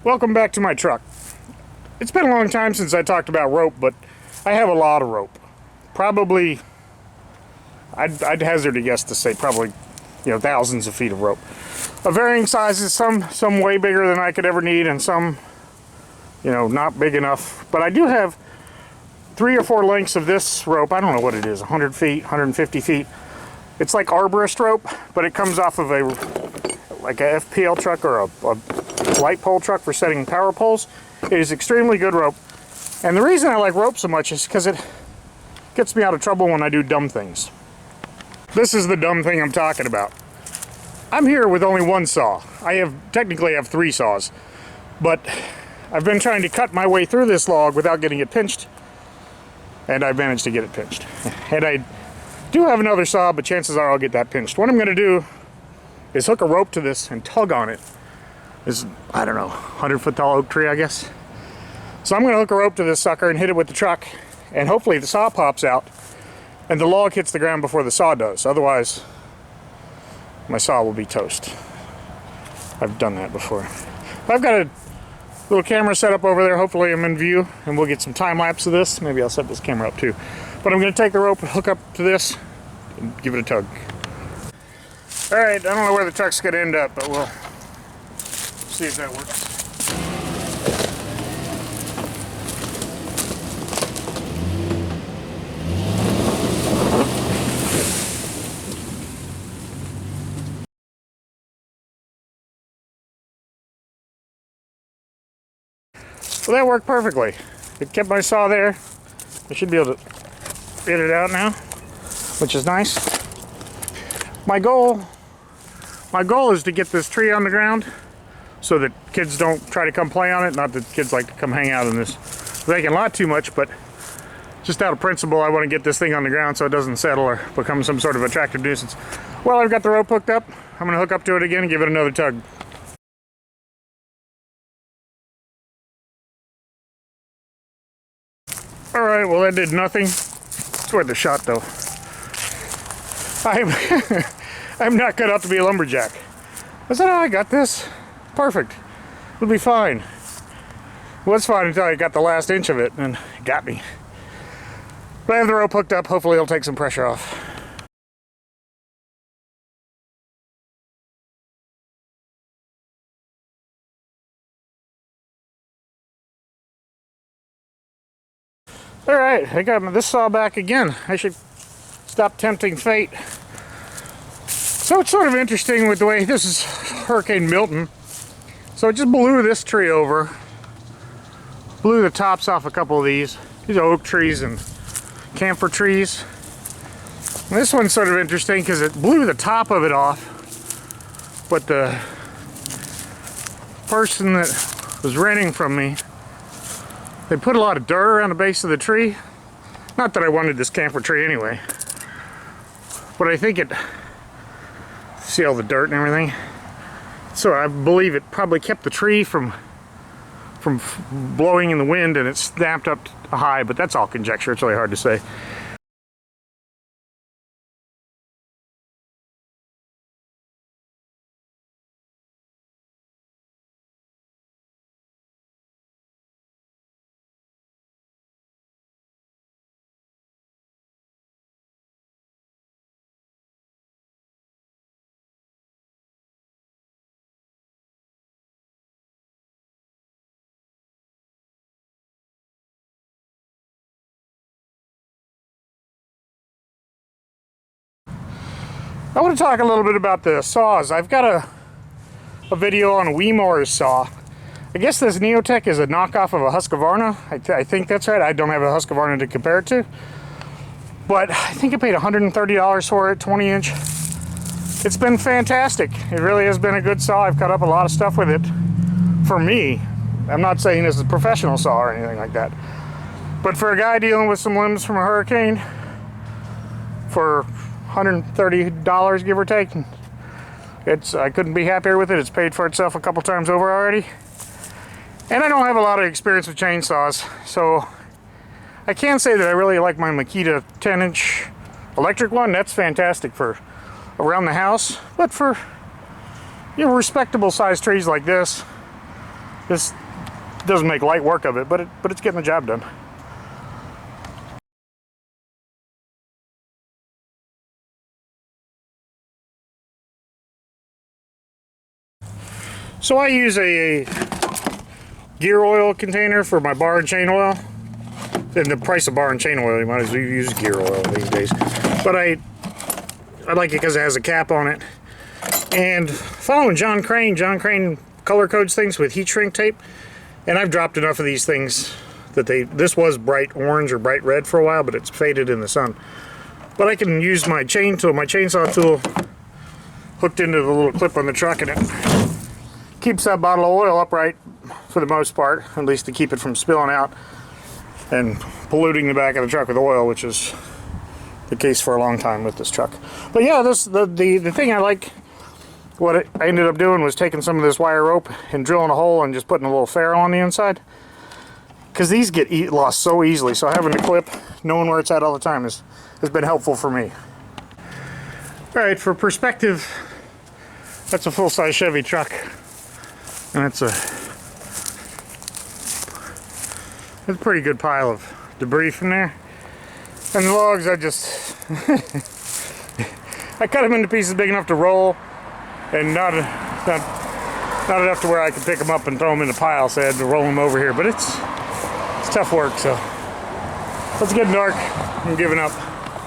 Welcome back to my truck. It's been a long time since I talked about rope, but I have a lot of rope. Probably, I'd hazard a guess to say probably, thousands of feet of rope. Of varying sizes, some way bigger than I could ever need, and some, not big enough. But I do have 3 or 4 lengths of this rope. I don't know what it is, 100 feet, 150 feet. It's like arborist rope, but it comes off of a FPL truck or a light pole truck for setting power poles. It is extremely good rope. And the reason I like rope so much is because it gets me out of trouble when I do dumb things. This is the dumb thing I'm talking about. I'm here with only one saw. I technically have 3 saws, but I've been trying to cut my way through this log without getting it pinched, and I've managed to get it pinched. And I do have another saw, but chances are I'll get that pinched. What I'm going to do is hook a rope to this and tug on it. This, I don't know, 100-foot tall oak tree, I guess. So I'm going to hook a rope to this sucker and hit it with the truck, and hopefully the saw pops out and the log hits the ground before the saw does. Otherwise, my saw will be toast. I've done that before. I've got a little camera set up over there. Hopefully I'm in view, and we'll get some time lapse of this. Maybe I'll set this camera up too. But I'm going to take the rope and hook up to this and give it a tug. Alright, I don't know where the truck's going to end up, but we'll see if that works. Well, that worked perfectly. It kept my saw there. I should be able to get it out now, which is nice. My goal is to get this tree on the ground so that kids don't try to come play on it. Not that kids like to come hang out in this vacant lot too much, but just out of principle, I want to get this thing on the ground so it doesn't settle or become some sort of attractive nuisance. Well, I've got the rope hooked up. I'm going to hook up to it again and give it another tug. Alright, well that did nothing. It's worth a shot though. I'm not cut out to be a lumberjack. I said, oh, I got this. Perfect. It'll be fine. It was fine until I got the last inch of it, and it got me. But I have the rope hooked up. Hopefully it'll take some pressure off. Alright, I got this saw back again. I should stop tempting fate. So it's sort of interesting with the way this is Hurricane Milton. So it just blew this tree over. Blew the tops off a couple of these. These are oak trees and camphor trees. And this one's sort of interesting because it blew the top of it off. But the person that was renting from me, they put a lot of dirt around the base of the tree. Not that I wanted this camphor tree anyway. But I think it... See all the dirt and everything? So I believe it probably kept the tree from blowing in the wind, and it snapped up high, but that's all conjecture. It's really hard to say. I want to talk a little bit about the saws. I've got a video on a Weemore's saw. I guess this Neotech is a knockoff of a Husqvarna. I think that's right. I don't have a Husqvarna to compare it to. But I think I paid $130 for it, 20-inch. It's been fantastic. It really has been a good saw. I've cut up a lot of stuff with it. For me, I'm not saying this is a professional saw or anything like that. But for a guy dealing with some limbs from a hurricane, for $130 give or take, I couldn't be happier with it. It's paid for itself a couple times over already. And I don't have a lot of experience with chainsaws, so I can say that I really like my Makita 10-inch electric one. That's fantastic for around the house, but for respectable sized trees like this, This doesn't make light work of it, but it's getting the job done. So I use a gear oil container for my bar and chain oil. And the price of bar and chain oil, you might as well use gear oil these days. But I like it because it has a cap on it. And following John Crane color codes things with heat shrink tape. And I've dropped enough of these things that this was bright orange or bright red for a while, but it's faded in the sun. But I can use my chainsaw tool hooked into the little clip on the truck, and it keeps that bottle of oil upright for the most part, at least to keep it from spilling out and polluting the back of the truck with oil, which is the case for a long time with this truck. But yeah, the thing I like, what I ended up doing was taking some of this wire rope and drilling a hole and just putting a little ferrule on the inside, because these get lost so easily. So having the clip, knowing where it's at all the time, has been helpful for me. All right, for perspective, that's a full-size Chevy truck, and it's a pretty good pile of debris from there. And the logs, I cut them into pieces big enough to roll, and not enough to where I could pick them up and throw them in a pile, so I had to roll them over here. But it's tough work, so it's getting dark. I'm giving up.